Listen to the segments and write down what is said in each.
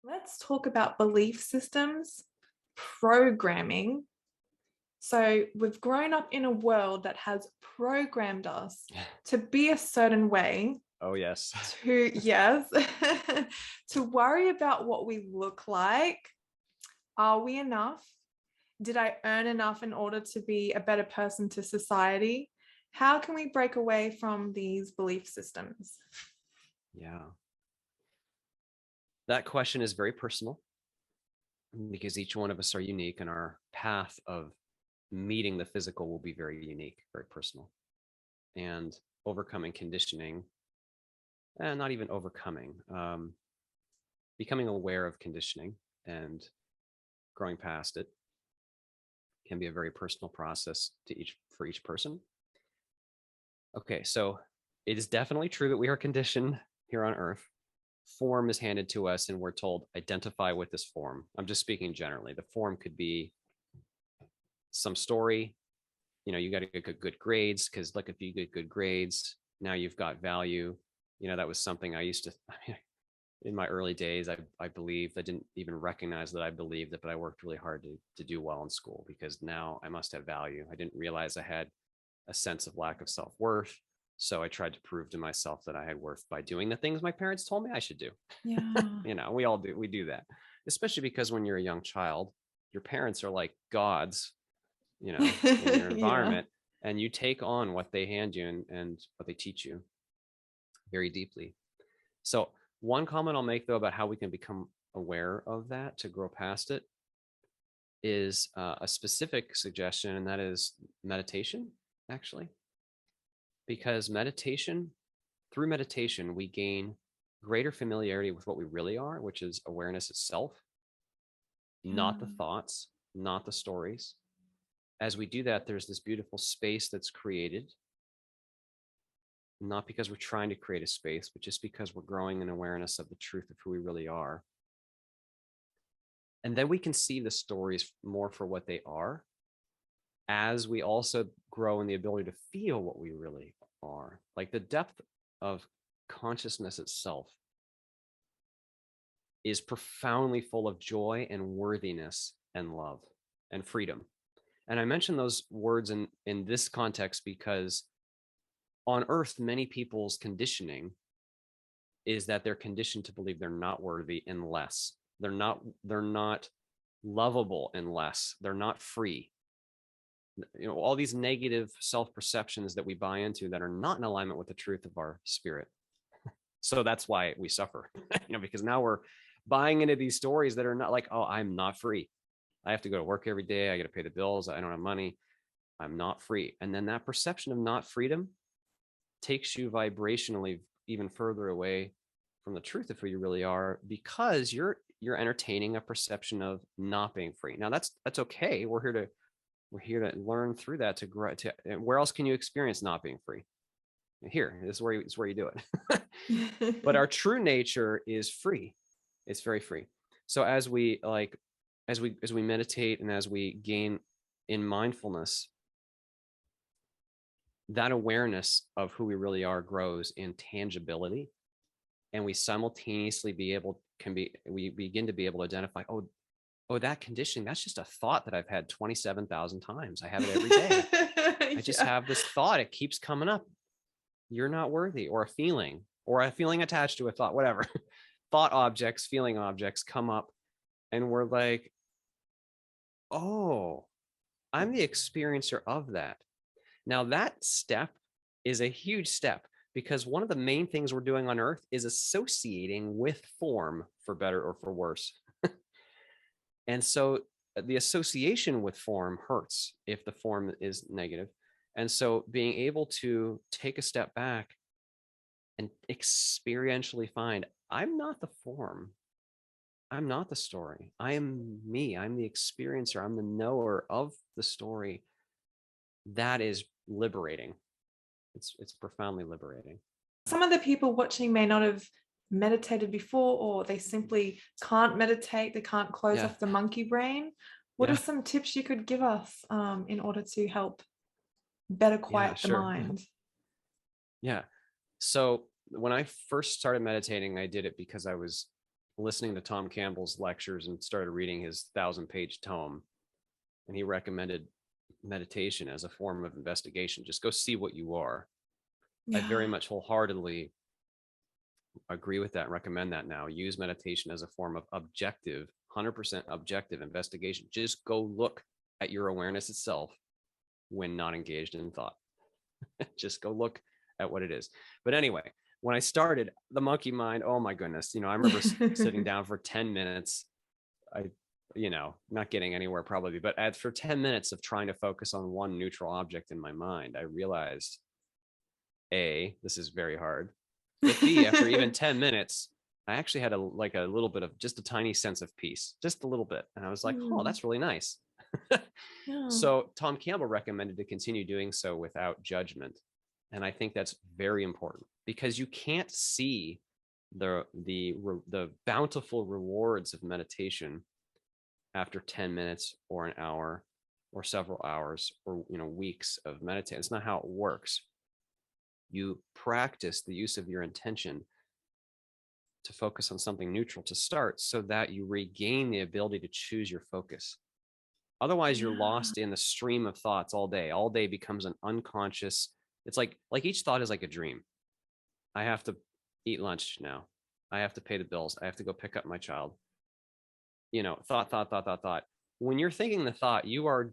Let's talk about belief systems, programming. So, we've grown up in a world that has programmed us to be a certain way, Oh, yes. to, yes, to worry about what we look like. Are we enough? Did I earn enough in order to be a better person to society? How can we break away from these belief systems? Yeah. That question is very personal because each one of us are unique and our path of meeting the physical will be very unique, very personal. And overcoming conditioning, and not even overcoming, becoming aware of conditioning and growing past it can be a very personal process for each person. Okay, so it is definitely true that we are conditioned here on earth. Form is handed to us and we're told identify with this form. I'm just speaking generally. The form could be some story. You got to get good grades because look, if you get good grades, now you've got value. That was something I used to, in my early days, I believed. I didn't even recognize that I believed it, but I worked really hard to do well in school because now I must have value. I didn't realize I had a sense of lack of self-worth. So I tried to prove to myself that I had worth by doing the things my parents told me I should do. Yeah. We all do. We do that, especially because when you're a young child, your parents are like gods, in your Yeah. environment, and you take on what they hand you and what they teach you very deeply. So one comment I'll make though about how we can become aware of that to grow past it is a specific suggestion, and that is meditation, actually, because through meditation, we gain greater familiarity with what we really are, which is awareness itself, Yeah. not the thoughts, not the stories. As we do that, there's this beautiful space that's created, not because we're trying to create a space, but just because we're growing in awareness of the truth of who we really are. And then we can see the stories more for what they are as we also grow in the ability to feel what we really are. Like the depth of consciousness itself is profoundly full of joy and worthiness and love and freedom. And I mention those words in this context because on earth, many people's conditioning is that they're conditioned to believe they're not worthy unless they're not lovable unless they're not free. All these negative self-perceptions that we buy into that are not in alignment with the truth of our spirit. So that's why we suffer, because now we're buying into these stories that are not like, oh, I'm not free. I have to go to work every day. I got to pay the bills. I don't have money. I'm not free. And then that perception of not freedom takes you vibrationally even further away from the truth of who you really are because you're entertaining a perception of not being free. Now that's okay. We're here to learn through that to grow. Where else can you experience not being free? Here, this is where you do it. But our true nature is free. It's very free. So as we meditate and as we gain in mindfulness, that awareness of who we really are grows in tangibility, and we simultaneously we begin to be able to identify, oh, that conditioning, that's just a thought that I've had 27,000 times. I have it every day. I just Yeah. have this thought. It keeps coming up. You're not worthy, or a feeling attached to a thought, whatever. Thought objects, feeling objects come up, and we're like, oh, I'm the experiencer of that. Now, that step is a huge step because one of the main things we're doing on earth is associating with form for better or for worse. And so the association with form hurts if the form is negative. And so being able to take a step back and experientially find, I'm not the form. I'm not the story. I am me. I'm the experiencer. I'm the knower of the story. That is liberating. It's profoundly liberating. Some of the people watching may not have meditated before, or they simply can't meditate, they can't close Yeah. off the monkey brain. What are Yeah. some tips you could give us in order to help better Yeah, quiet the sure. mind? Yeah. So when I first started meditating, I did it because I was listening to Tom Campbell's lectures and started reading his 1,000-page tome. And he recommended meditation as a form of investigation. Just go see what you are. I very Yeah. much wholeheartedly agree with that and recommend that now. Use meditation as a form of objective, 100% objective investigation. Just go look at your awareness itself when not engaged in thought. Just go look at what it is. But anyway, when I started the monkey mind, oh my goodness, I remember sitting down for 10 minutes. I, not getting anywhere probably, but for 10 minutes of trying to focus on one neutral object in my mind, I realized, A, this is very hard. But B, after even 10 minutes, I actually had a little bit of just a tiny sense of peace, just a little bit. And I was like, oh, that's really nice. Yeah. So Tom Campbell recommended to continue doing so without judgment. And I think that's very important because you can't see the bountiful rewards of meditation after 10 minutes or an hour or several hours or weeks of meditating. It's not how it works. You practice the use of your intention to focus on something neutral to start so that you regain the ability to choose your focus. Otherwise, you're lost in the stream of thoughts all day. All day becomes an unconscious. It's like each thought is like a dream. I have to eat lunch now. I have to pay the bills. I have to go pick up my child. Thought. When you're thinking the thought, you are,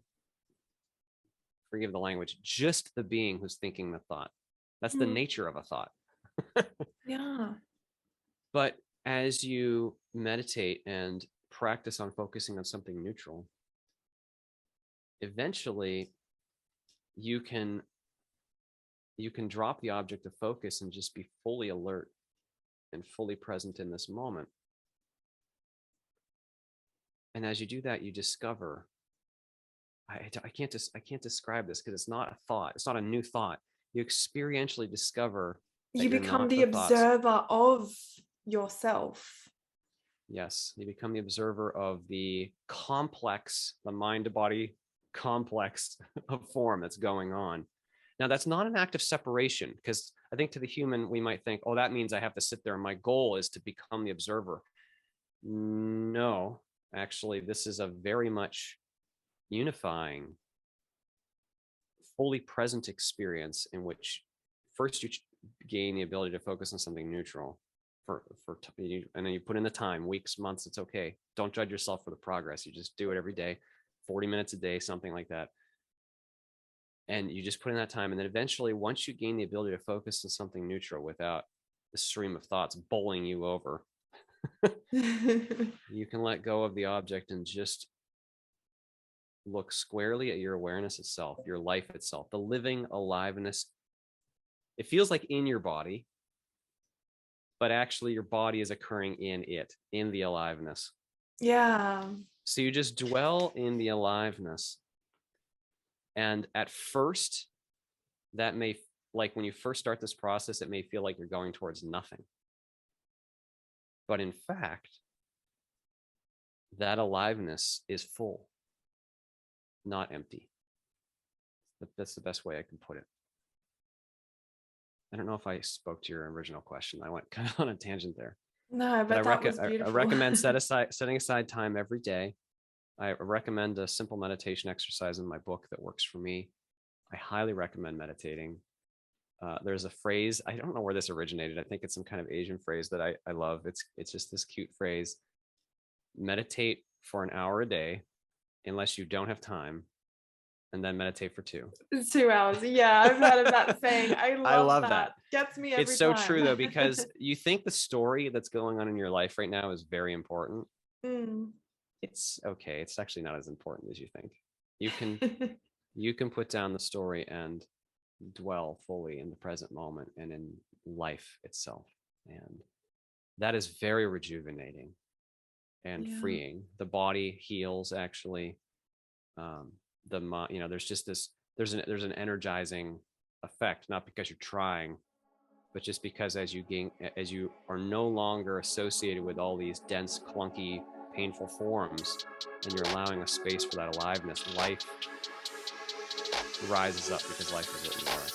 forgive the language, just the being who's thinking the thought. That's the nature of a thought. Yeah. But as you meditate and practice on focusing on something neutral, eventually you can drop the object of focus and just be fully alert and fully present in this moment. And as you do that, you discover, I can't describe this because it's not a thought. It's not a new thought. You experientially discover that You you're become not the thoughts. observer of yourself. Yes, you become the observer of the mind-to-body complex of form that's going on. Now, that's not an act of separation, because I think to the human, we might think, oh, that means I have to sit there and my goal is to become the observer. No, actually, this is a very much unifying, fully present experience in which first you gain the ability to focus on something neutral and then you put in the time, weeks, months, it's okay. Don't judge yourself for the progress. You just do it every day, 40 minutes a day, something like that. And you just put in that time. And then eventually, once you gain the ability to focus on something neutral without the stream of thoughts bowling you over, you can let go of the object and just look squarely at your awareness itself, your life itself, the living aliveness. It feels like in your body, but actually your body is occurring in the aliveness. Yeah. So you just dwell in the aliveness. And at first, that may, like when you first start this process, it may feel like you're going towards nothing. But in fact, that aliveness is full, not empty. That's the best way I can put it. I don't know if I spoke to your original question. I went kind of on a tangent there. No, but that was beautiful. I recommend setting aside time every day. I recommend a simple meditation exercise in my book that works for me. I highly recommend meditating. There's a phrase, I don't know where this originated. I think it's some kind of Asian phrase that I love. It's just this cute phrase: meditate for an hour a day, unless you don't have time, and then meditate for 2. 2 hours. Yeah, I've heard of that saying. I love that. Gets me every time. It's so true though, because you think the story that's going on in your life right now is very important. It's okay. It's actually not as important as you think. You can put down the story and dwell fully in the present moment and in life itself. And that is very rejuvenating and freeing. The body heals actually. There's just there's an energizing effect, not because you're trying, but just because as you are no longer associated with all these dense, clunky, painful forms, and you're allowing a space for that aliveness, life rises up because life is what you are.